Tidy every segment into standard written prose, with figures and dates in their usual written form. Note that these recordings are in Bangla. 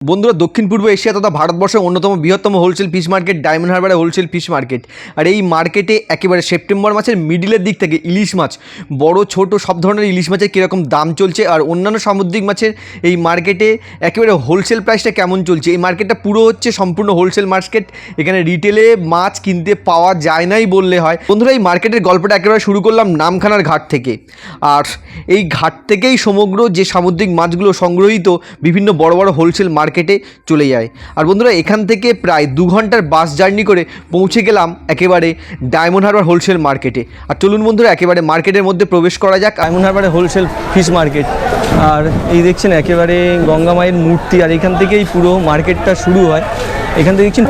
বন্ধুরা, দক্ষিণ পূর্ব এশিয়া তথা ভারতবর্ষের অন্যতম বৃহত্তম হোলসেল ফিশ মার্কেট ডায়মন্ড হারবারে হোলসেল ফিশ মার্কেট। আর এই মার্কেটে একেবারে সেপ্টেম্বর মাসের মিডিলের দিক থেকে ইলিশ মাছ, বড় ছোট সব ধরনের ইলিশ মাছের কীরকম দাম চলছে আর অন্যান্য সামুদ্রিক মাছের এই মার্কেটে একেবারে হোলসেল প্রাইসটা কেমন চলছে। এই মার্কেটটা পুরো হচ্ছে সম্পূর্ণ হোলসেল মার্কেট। এখানে রিটেলে মাছ কিনতে পাওয়া যায় নাই বললে হয়। বন্ধুরা, এই মার্কেটের গল্পটা একেবারে শুরু করলাম নামখানার ঘাট থেকে। আর এই ঘাট থেকেই সমগ্র যে সামুদ্রিক মাছগুলো সংগ্রহীত বিভিন্ন বড় বড় হোলসেল মার্কেটে চলে যায়। আর বন্ধুরা, এখান থেকে প্রায় 2 ঘন্টার বাস জার্নি করে পৌঁছে গেলাম একেবারে ডায়মন্ড হারবার হোলসেল মার্কেটে। আর চলুন বন্ধুরা, একেবারে মার্কেটের মধ্যে প্রবেশ করা যাক। ডায়মন্ড হারবারে হোলসেল ফিশ মার্কেট। আর এই দেখছেন একেবারে গঙ্গা মায়ের মূর্তি, আর এখান থেকেই পুরো মার্কেটটা শুরু হয়। এখান থেকে দেখছেন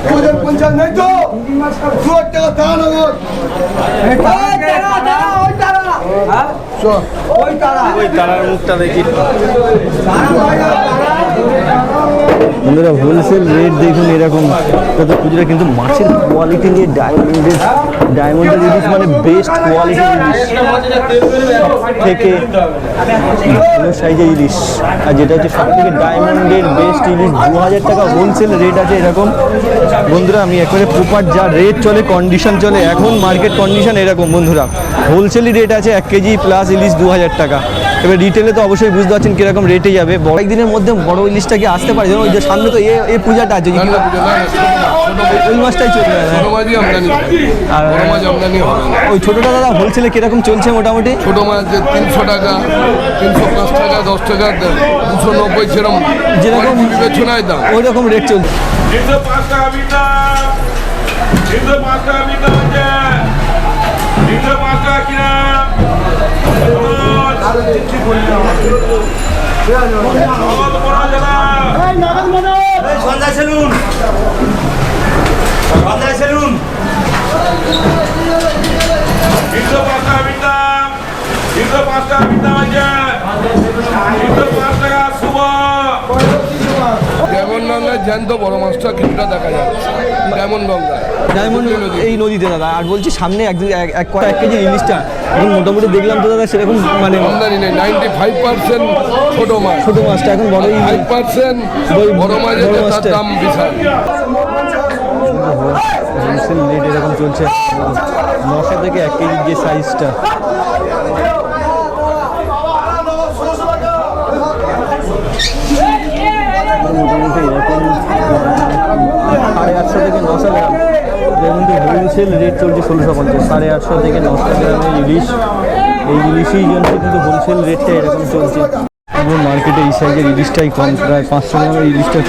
2050 নেই তো 2 টাকা দাও নগদ। ওই তারার মুখটা দেখি। বন্ধুরা, হোলসেল রেট দেখুন এরকম কত খুচরা, কিন্তু মাছের কোয়ালিটি নিয়ে ডায়মন্ডের ইলিশ মানে বেস্ট কোয়ালিটির ইলিশ, সব থেকে ভালো সাইজের ইলিশ। আর যেটা হচ্ছে সব থেকে ডায়মন্ডের বেস্ট ইলিশ 2000 টাকা হোলসেল রেট আছে এরকম। বন্ধুরা, আমি একবারে প্রপার যা রেট চলে, কন্ডিশন চলে এখন মার্কেট কন্ডিশন এরকম। বন্ধুরা, হোলসেলই রেট আছে 1 কেজি প্লাস ইলিশ 2000 টাকা। এবার রিটেলে তো অবশ্যই বুঝতে পারছেন কীরকম রেটে যাবে। বড় দিনের মধ্যে বড় ইলিশটা কি আসতে পারে? যেমন ওই যে সামনে তো এ পূজাটা আছে, ওই মাছটাই চলবে। আর ওই ছোটোটা দাদা হোলসেলে কীরকম চলছে মোটামুটি? ছোটো মাছ 300 টাকা, 305 টাকা, 10 টাকা, 290 যেরকম বিবেচনায় দাম ওই রকম রেট চলছে। 305 টাকা বিটা, 305 টাকা বিটা হচ্ছে 305 টাকা কিনা। ডায়মন্ড গঙ্গায় জ্যান্ত বড় মাছটা কিছুটা দেখা যাচ্ছে ডায়মন্ড গঙ্গায়, ডায়মন্ড এই নদীতে দাদা। আর বলছি সামনে এক কেজি ইলিশটা এখন মোটামুটি দেখলাম তো দাদা সেরকম মানে আমদানি নেই। 95% ছোট মাছটা এখন বড় 5% বড় মাছের তার দাম বিশাল। হোলসেল রেট এরকম চলছে 900 থেকে 1 কেজির যে সাইজটা। মোটামুটি এরকম 850 থেকে 900 গ্রাম। যেমন হোলসেল রেট চলছে 1650, 850 থেকে 900 গ্রামের ইলিশ। এই ইলিশই জন্য কিন্তু হোলসেল রেটটা এরকম চলছে। মার্কেটে এই সাইজের ইলিশটাই কম, প্রায় 500 গ্রামের ইলিশটা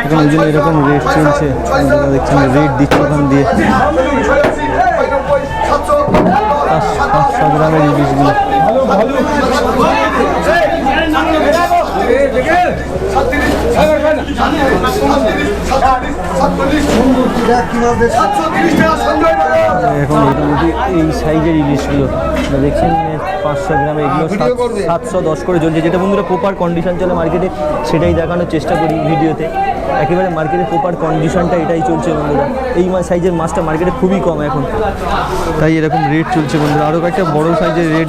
এখন ওই জন্য এরকম রেট চলছে। দেখছেন রেট দিচ্ছে ওখান দিয়ে 500 গ্রামের ইলিশগুলো। এখন মোটামুটি এই সাইজের ইলিশগুলো দেখছেন 500 গ্রামে এগুলো 710 করে চলছে। যেটা বন্ধুরা প্রপার কন্ডিশন চলে মার্কেটে, সেটাই দেখানোর চেষ্টা করি ভিডিওতে। একেবারে মার্কেটের প্রপার কন্ডিশনটা এটাই চলছে বন্ধুরা। এই সাইজের মাছটা মার্কেটে খুবই কম এখন, তাই এরকম রেট চলছে বন্ধুরা। আরও কয়েকটা বড় সাইজের রেট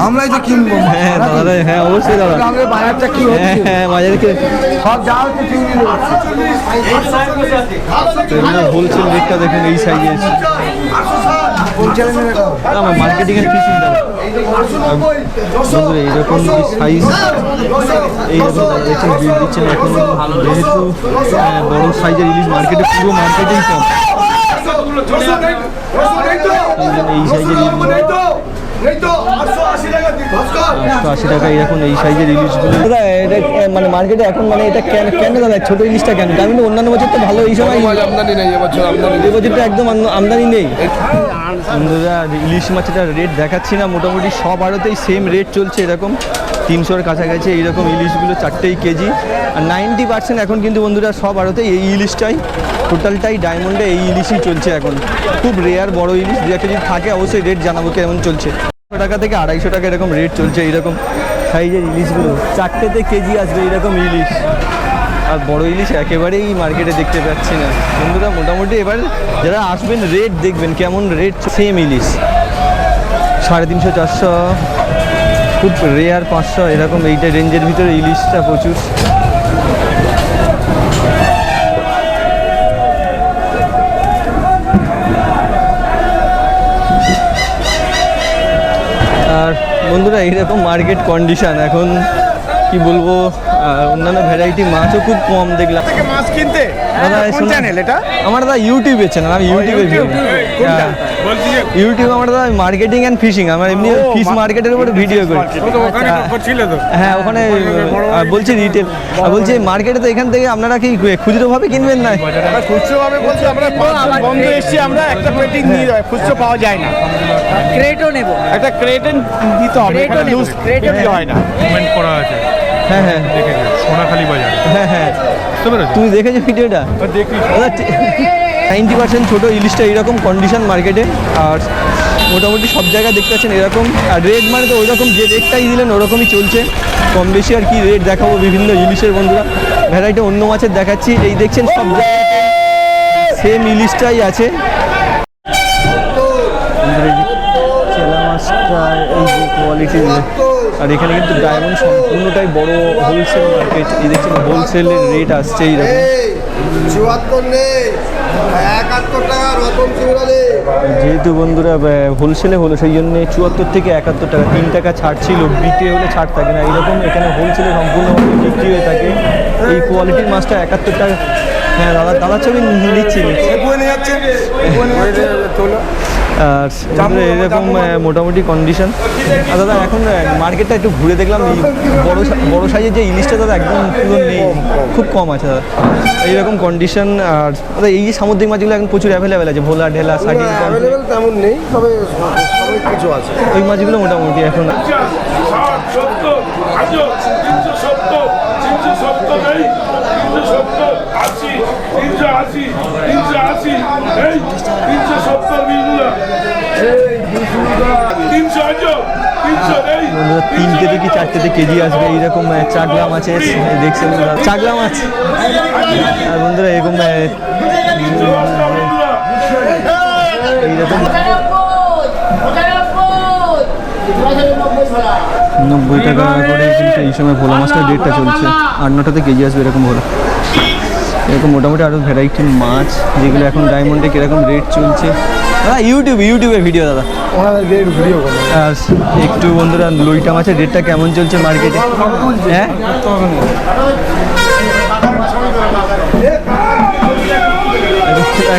আমরাই তো কিনবো। হ্যাঁ দাদা, হ্যাঁ অবশ্যই দাদা, বাজারটা কি হ্যাঁ বাজারকে সব যা হচ্ছে হোলসেল রেটটা দেখুন এই সাইজে আছে। আমার মার্কেটিংয়ের ফি চিন্তা বন্ধুরা, এইরকম সাইজ এইরকম দেখছেন বিল দিচ্ছেন এখন। যেহেতু বড় সাইজের ইলিশ মার্কেটে পুরো মার্কেটেই কম, এই সাইজের 880 টাকা এখন এই সাইজের ইলিশগুলো। দাদা এটা মানে মার্কেটে এখন মানে এটা কেন দাদা ছোটো ইলিশটা কেন? আমি তো অন্যান্য বছর তো ভালো, এই সময় আমদানি নেই এবছর, এবছরটা একদম আমদানি নেই। বন্ধুরা, ইলিশ মাছের রেট দেখাচ্ছি না, মোটামুটি সব আড়তেই সেম রেট চলছে এরকম 300-র কাছাকাছি এইরকম ইলিশগুলো 4টেই কেজি। আর 90% এখন কিন্তু বন্ধুরা সব আড়তে এই ইলিশটাই, টোটালটাই ডায়মন্ডে এই ইলিশই চলছে এখন। খুব রেয়ার বড় ইলিশ 2 কেজি থাকে, অবশ্যই রেট জানাবো কেমন চলছে। 100 টাকা থেকে 250 টাকা এরকম রেট চলছে এইরকম সাইজের ইলিশগুলো। 4টেতে কেজি আসবে এইরকম ইলিশ। আর বড় ইলিশ একেবারেই মার্কেটে দেখতে পাচ্ছি না বন্ধুরা। মোটামুটি এবার যারা আসবেন রেট দেখবেন কেমন রেট। সেম ইলিশ 350, 400 খুব রেয়ার 500 এরকম এইটা রেঞ্জের ভিতরে ইলিশটা প্রচুর। আর বন্ধুরা এইরকম মার্কেট কন্ডিশন এখন কি বলবো, অন্যান্য ভ্যারাইটি মাছও খুব কম দেখলাম। মাছ কিনতে দাদা কোন চ্যানেল এটা? আমার দাদা ইউটিউবে চ্যানেল, আমি ইউটিউবে কোনটা? বলছি যে ইউটিউবে আমার দাদা মার্কেটিং অ্যান্ড ফিশিং, আমার এমনি ফিশ মার্কেটের উপরে ভিডিও করি। ও তো ওখানে ছিল তো। হ্যাঁ ওখানে বলছি রিটেল, বলছি মার্কেটে তো এখান থেকে আপনারা কি খুচরো ভাবে কিনবেন না? আমরা খুচরো ভাবে বলছি, আমরা বন্ধু এসেছি, আমরা একটা পেটিং নিয়ে যাই, খুচরো পাওয়া যায় না। ক্রেটও নেব, একটা ক্রেটেন দিতে হবে, ক্রেটও নেব, ক্রেটও বিক্রি হয় না। কমেন্ট করা আছে, হ্যাঁ হ্যাঁ দেখেছি সোনাখালী বাজার। হ্যাঁ হ্যাঁ, বুঝতে পেরেছো? তুমি দেখেছো ভিডিওটা? দেখি 90% ছোটো ইলিশটা এইরকম কন্ডিশন মার্কেটে, আর মোটামুটি সব জায়গায় দেখতে পাচ্ছেন এরকম। আর রেট মানে তো ওই রকম, যে রেটটাই দিলেন ওরকমই চলছে, কম বেশি। আর কি রেট দেখাবো বিভিন্ন ইলিশের বন্ধুরা, ভ্যারাইটি অন্য মাছের দেখাচ্ছি। এই দেখছেন সব জায়গায় সেম ইলিশটাই আছে। চেলা মাছটা এই যে কোয়ালিটি, আর এখানে কিন্তু ডায়মন্ড সম্পূর্ণটাই বড় হোলসেল মার্কেট। এই দেখছেন হোলসেলের রেট আসছে এইরকম। 74 নেই, 71 টাকা রতন চিংড়ি। যেহেতু বন্ধুরা হোলসেলে হলো, সেই জন্য 74 থেকে 71 টাকা, 3 টাকা ছাড় ছিল। বিক্রি হলে ছাড় থাকে না, এইরকম এখানে হোলসেলে সম্পূর্ণভাবে বিক্রি হয়ে থাকে। এই কোয়ালিটির মাছটা 71 টাকা। হ্যাঁ দাদার ছবি নিচ্ছি। আর বন্ধুরা এরকম মোটামুটি কন্ডিশন। আর দাদা এখন মার্কেটটা একটু ঘুরে দেখলাম, এই বড় সাইজের যে ইলিশটা দাদা একদম পুরো নেই, খুব কম আছে দাদা এইরকম কন্ডিশন। আর দাদা এই যে সামুদ্রিক মাছগুলো এখন প্রচুর অ্যাভেলেবেল আছে, ভোলা ঢেলা সার্ডিন, অ্যাভেলেবেল তেমন নেই, তবে সবই কিছু আছে। ওই মাছগুলো মোটামুটি এখন। 70, 370, 370 নেই, 370, 80, 380, 380, এই 370 বিলগুলা, 300 আছো, 300 নেই। বন্ধুরা 3টে থেকে 4টেতে কেজি আসবে এইরকম চাগলা মাছের, দেখছেন চাগলা মাছ। আর বন্ধুরা এরকম এইরকম 90 টাকা করে কিন্তু এই সময় ভোলা মাছটার রেটটা চলছে। 8-9টাতে কেজি আসবে এরকম ভোলা। এরকম মোটামুটি আরও ভ্যারাইটির মাছ, যেগুলো এখন ডায়মন্ডে কীরকম রেট চলছে। দাদা ইউটিউবে ভিডিও দাদা, ভিডিও আর একটু বন্ধুরা লইটা মাছের রেটটা কেমন চলছে মার্কেটে? হ্যাঁ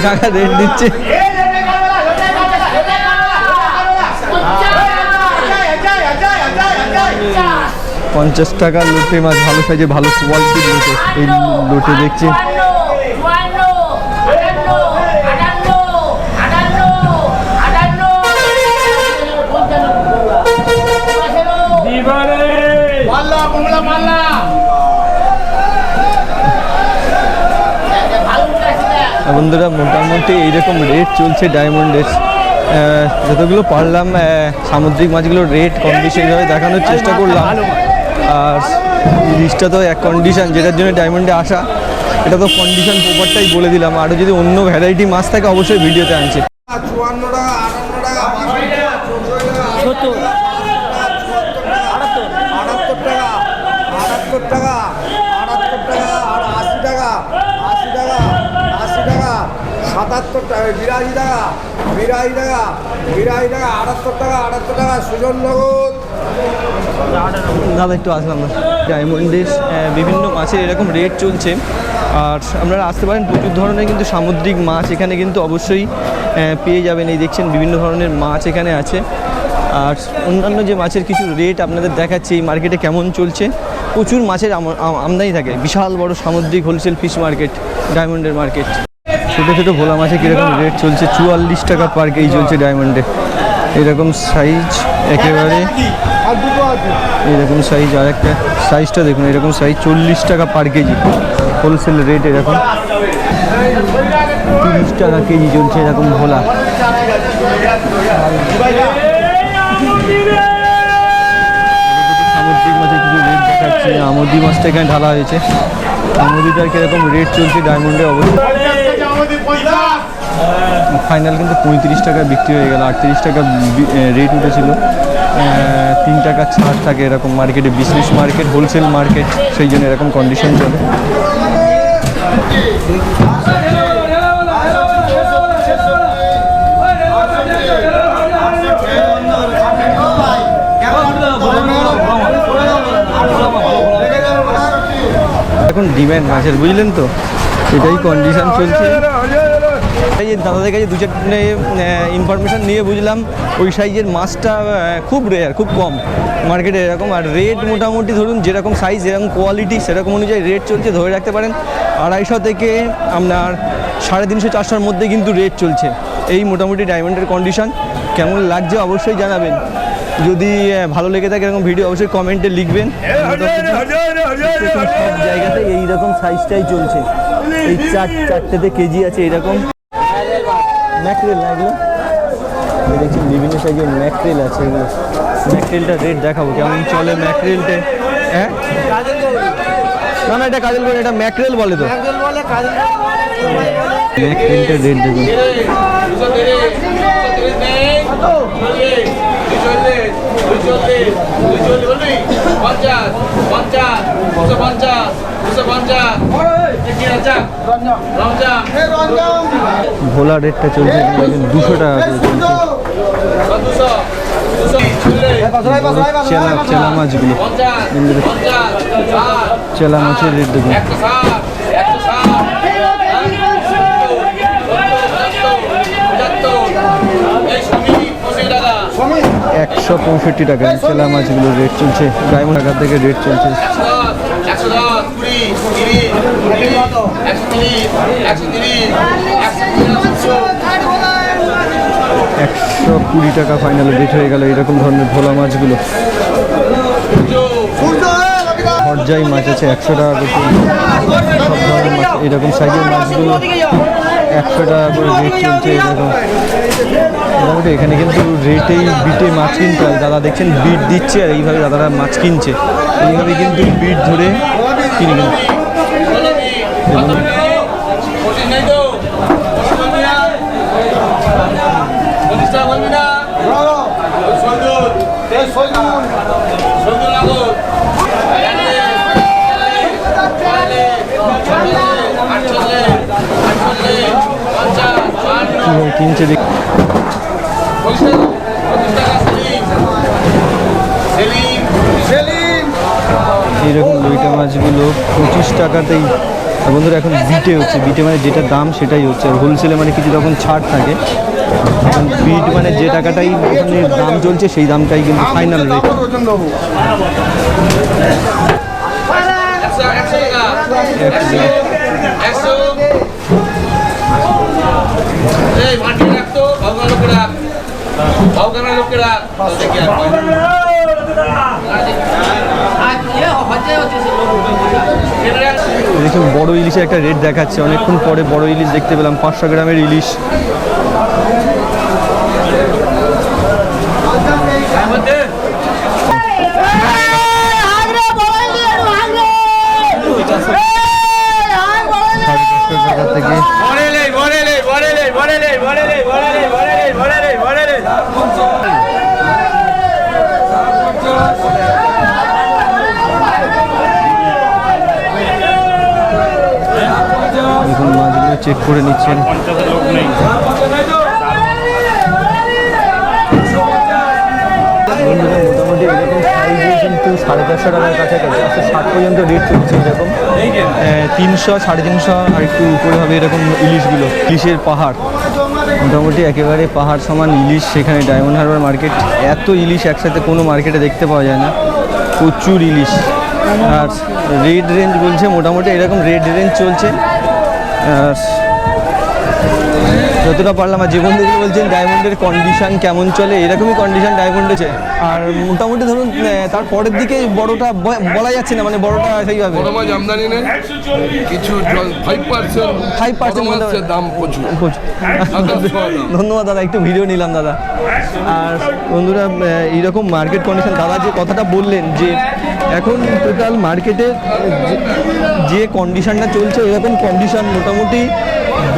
কাকা রেট দিচ্ছে। 50 টাকা লোটে মাছ, ভালো সাইজে ভালো কোয়ালিটির লোটে। এই লোটে দেখছি বন্ধুরা মোটামুটি এইরকম রেট চলছে ডায়মন্ডের। যতগুলো পারলাম সামুদ্রিক মাছগুলোর রেট কম বেশি এইভাবে দেখানোর চেষ্টা করলাম। আর ইলিশটা তো এক কন্ডিশন, যেটার জন্য ডায়মন্ডে আসা, এটা তো কন্ডিশন প্রপারটাই বলে দিলাম। আরও যদি অন্য ভ্যারাইটি মাছ থাকে অবশ্যই ভিডিওতে আনছে। 54 টাকা, 58 টাকা, 62 টাকা, 70, 78 টাকা, 78 টাকা, 78 টাকা, আর 80 টাকা, 80 টাকা, 80 টাকা, 77 টাকা, 82 টাকা, 82 টাকা, 82 টাকা, 78 টাকা, 78 টাকা, সুজননগর। দাদা একটু আসলাম না। ডায়মন্ডের বিভিন্ন মাছের এরকম রেট চলছে, আর আপনারা আসতে পারেন। প্রচুর ধরনের কিন্তু সামুদ্রিক মাছ এখানে কিন্তু অবশ্যই পেয়ে যাবেন। এই দেখছেন বিভিন্ন ধরনের মাছ এখানে আছে। আর অন্যান্য যে মাছের কিছু রেট আপনাদের দেখাচ্ছি এই মার্কেটে কেমন চলছে। প্রচুর মাছের আমদানি থাকে, বিশাল বড় সামুদ্রিক হোলসেল ফিশ মার্কেট ডায়মন্ডের মার্কেট। ছোটো ছোটো ভোলা মাছে কীরকম রেট চলছে, 44 টাকা পার কেজি চলছে ডায়মন্ডে। এরকম সাইজ একেবারে, এরকম সাইজ, আর একটা সাইজটা দেখুন, এরকম সাইজ 40 টাকা পার কেজি হোলসেল রেট। এরকম 30 টাকা কেজি চলছে এরকম ভোলা। সামুদ্রিক মাছের কিছু রেট দেখাচ্ছে। আমোদি মাছটা এখানে ঢালা হয়েছে, আমোদিটার কীরকম রেট চলছে ডায়মন্ডে অবশ্যই। ফাইনাল কিন্তু 35 টাকায় বিক্রি হয়ে গেল, 38 টাকা রেট উঠেছিল। 3 টাকা ছাড় থাকে এরকম মার্কেটে, বিজনেস মার্কেট, হোলসেল মার্কেট, সেই জন্য এরকম কন্ডিশন চলে। এখন ডিম্যান্ড মাছের, বুঝলেন তো, এটাই কন্ডিশন চলছে। এই যে দাদাদের কাছে 2-4 ইনফরমেশান নিয়ে বুঝলাম ওই সাইজের মাছটা খুব রেয়ার, খুব কম মার্কেটে এরকম। আর রেট মোটামুটি ধরুন যেরকম সাইজ যেরকম কোয়ালিটি সেরকম অনুযায়ী রেট চলছে, ধরে রাখতে পারেন 250 থেকে আপনার 350-400-র মধ্যে কিন্তু রেট চলছে। এই মোটামুটি ডায়মন্ডের কন্ডিশন। কেমন লাগছে অবশ্যই জানাবেন, যদি ভালো লেগে থাকে এরকম ভিডিও অবশ্যই কমেন্টে লিখবেন। সব জায়গাতে এইরকম সাইজটাই চলছে, এই 4-4টেতে কেজি আছে এইরকম। ম্যাকরেল না এগুলো দেখছি, বিভিন্ন সাইজের ম্যাকরেল আছে এগুলো। ম্যাকরেলটা রেট দেখাবো কেমন চলে ম্যাকরেলটা। হ্যাঁ না না, এটা কাজল বলে, এটা ম্যাকরেল বলে তো। ম্যাকরেলটা রেট দেখুন। ভোলা রেটটা চলছে 200 টাকা করে চলছে। চেলা মাছগুলো, চেলা মাছের রেট দেখুন। 165 টাকা চেলা মাছগুলোর রেট চলছে। ডায়মন্ড টাকার থেকে রেট চলছে। 120 টাকা ফাইনাল রেট হয়ে গেল এরকম ধরনের ভোলা মাছগুলো। হরজাই মাছ আছে 100 টাকা করে। সব ধরনের মাছ এরকম সাইজের মাছগুলো 100 টাকা করে রেট চলছে এরকম। মোটামুটি এখানে কিন্তু রেটেই বিটে মাছ কিনতে হয়। দাদা দেখছেন বিট দিচ্ছে আর এইভাবে দাদারা মাছ কিনছে, এইভাবে কিন্তু বিট ধরে কিনবেন। কিনছে দেখ এইরকম লইটা মাছগুলো 25 টাকাতেই। বন্ধুরা এখন বিটে হচ্ছে, বিটে মানে যেটা দাম সেটাই হচ্ছে। আর হোলসেলে মানে কিছু যখন ছাড় থাকে, এখন বিট মানে যে টাকাটাই ওখানে দাম চলছে সেই দামটাই কিন্তু ফাইনাল রেট। দেখুন বড় ইলিশের একটা রেট দেখাচ্ছে, অনেকক্ষণ পরে বড় ইলিশ দেখতে পেলাম। 500 গ্রামের ইলিশ। এখন মাছগুলো চেক করে নিচ্ছেন। মোটামুটি এরকম সাইজে কিন্তু 450 টাকার কাছাকাছি, 160 পর্যন্ত রেট চলছে এরকম। 300, 350 আর একটু উপরে হবে এরকম ইলিশগুলো। ইলিশের পাহাড়, মোটামুটি একেবারে পাহাড় সমান ইলিশ সেখানে ডায়মন্ড হারবার মার্কেট। এত ইলিশ একসাথে কোনো মার্কেটে দেখতে পাওয়া যায় না, প্রচুর ইলিশ। আর রেড রেঞ্জ বলছে মোটামুটি এরকম রেড রেঞ্জ চলছে। আর যতটা পারলাম, আর যে বন্ধুগুলো বলছেন ডায়মন্ডের কন্ডিশন কেমন চলে, এরকমই কন্ডিশন ডায়মন্ড আছে। আর মোটামুটি ধরুন তার পরের দিকে বড়টা বলা যাচ্ছে না, মানে বড়টা সেইভাবে বড় মাছ আমদানি নেই, কিছু 5% দাম প্রচুর। ধন্যবাদ দাদা, একটু ভিডিও নিলাম দাদা। আর বন্ধুরা এইরকম মার্কেট কন্ডিশন, দাদা যে কথাটা বললেন যে এখন টোটাল মার্কেটে যে কন্ডিশনটা চলছে এরকম কন্ডিশন। মোটামুটি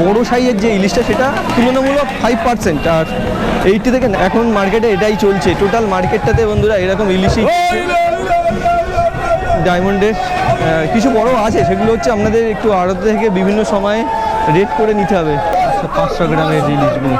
বড় সাইজের যে ইলিশটা সেটা তুলনামূলক 5%, আর 80 থেকে এখন মার্কেটে এটাই চলছে, টোটাল মার্কেটটাতে বন্ধুরা এরকম ইলিশই ডায়মন্ডের। কিছু বড় আছে, সেগুলো হচ্ছে আপনাদের একটু আড়ত থেকে বিভিন্ন সময়ে রেট করে নিতে হবে। 500 গ্রামের ইলিশগুলো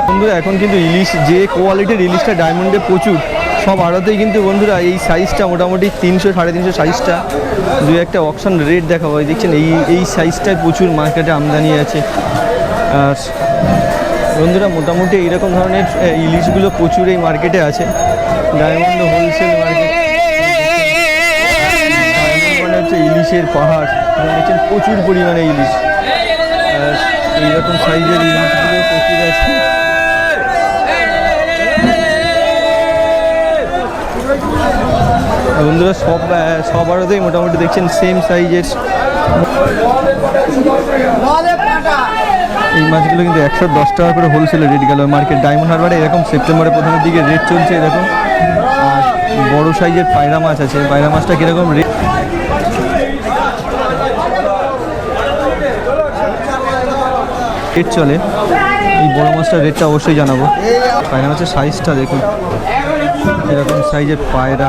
বন্ধুরা এখন কিন্তু ইলিশ, যে কোয়ালিটির ইলিশটা ডায়মন্ডে প্রচুর, সব আড়তেই কিন্তু বন্ধুরা এই সাইজটা মোটামুটি 300 350 সাইজটা, দু একটা অকশন রেট দেখাবো। দেখছেন এই সাইজটায় প্রচুর মার্কেটে আমদানি আছে। আর বন্ধুরা মোটামুটি এইরকম ধরনের ইলিশগুলো প্রচুর এই মার্কেটে আছে। ডায়মন্ড হোলসেল মার্কেট মানে হচ্ছে ইলিশের পাহাড়, দেখছেন প্রচুর পরিমাণে ইলিশ। আর এইরকম সাইজের ইলিশগুলো প্রচুর আছে। বন্ধুরা সব আড়তেই মোটামুটি দেখছেন সেম সাইজের এই মাছগুলো কিন্তু 110 টাকা করে হোলসেলে রেট গেল মার্কেট। ডায়মন্ড হারবারে এরকম সেপ্টেম্বরের প্রথমের দিকে রেট চলছে এরকম। আর বড় সাইজের পায়রা মাছ আছে, পায়রা মাছটা কীরকম রেট চলে, এই বড় মাছটার রেটটা অবশ্যই জানাবো। পায়রা মাছের সাইজটা দেখুন, এরকম সাইজের পায়রা।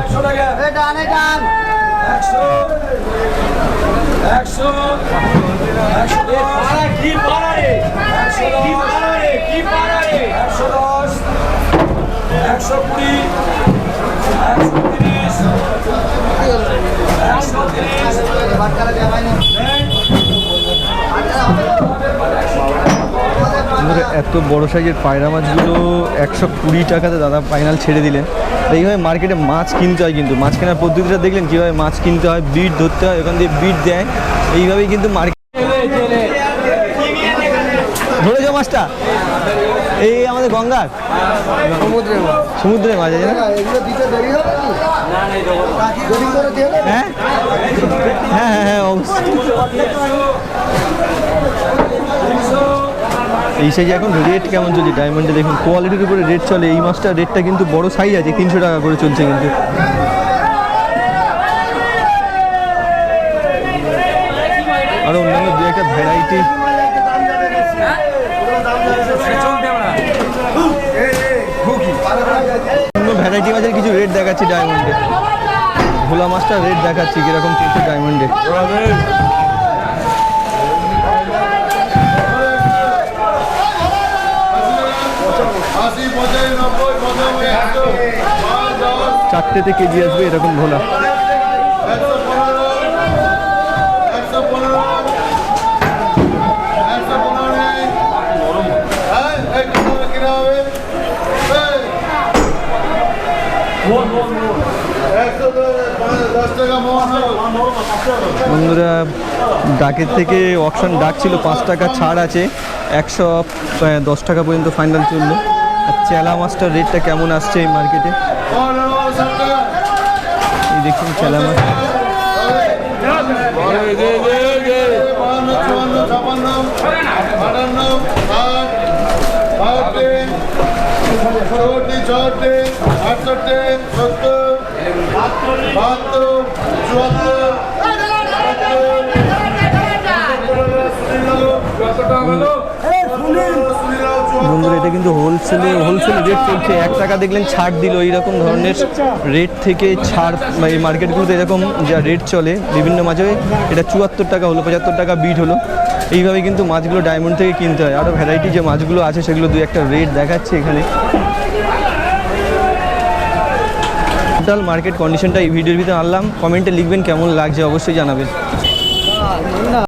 এত বড় সাইজের পায়রা মাছগুলো 120 টাকাতে দাদা ফাইনাল ছেড়ে দিলেন। এইভাবে মার্কেটে মাছ কিনতে হয়, কিন্তু মাছ কেনার পদ্ধতিটা দেখলেন কীভাবে মাছ কিনতে হয়, বিট ধরতে হয়, ওখান দিয়ে বিট দেয়, এইভাবেই কিন্তু মার্কেট। ধরেছ মাছটা? এই আমাদের গঙ্গার সমুদ্রের মাছ আছে না? হ্যাঁ হ্যাঁ হ্যাঁ হ্যাঁ অবশ্যই। এই সাইজে এখন রেট কেমন চলছে ডায়মন্ডে দেখুন, কোয়ালিটির উপরে রেট চলে। এই মাছটার রেটটা কিন্তু বড় সাইজ আছে, 300 টাকা করে চলছে কিন্তু। আরও অন্যান্য দু একটা ভ্যারাইটি, অন্য ভ্যারাইটি মাছের কিছু রেট দেখাচ্ছি ডায়মন্ডে। ভোলা মাছটার রেট দেখাচ্ছি কীরকম চলছে ডায়মন্ডে। চারটেতে কেজি আসবে এরকম ভোলা। বন্ধুরা ডাকের থেকে অপশন ডাক ছিল 5 টাকা ছাড় আছে, 110 টাকা পর্যন্ত ফাইনাল চললো। আর চেলা মাছটার রেটটা কেমন আসছে এই মার্কেটে এই দেখুন। চেলা মাছ বন্ধুরা এটা কিন্তু হোলসেল রেট চলছে। 1 টাকা দেখলেন ছাড় দিল, এইরকম ধরনের রেট থেকে ছাড় এই মার্কেটগুলোতে এরকম যা রেট চলে বিভিন্ন মাঝে। এটা 74 টাকা হলো, 75 টাকা বিট হলো। এইভাবে কিন্তু মাছগুলো ডায়মন্ড থেকে কিনতে হয়। আরও ভ্যারাইটি যে মাছগুলো আছে সেগুলো দু একটা রেট দেখাচ্ছে এখানে। টোটাল মার্কেট কন্ডিশনটা এই ভিডিওর ভিতরে আনলাম। কমেন্টে লিখবেন কেমন লাগছে, অবশ্যই জানাবেন।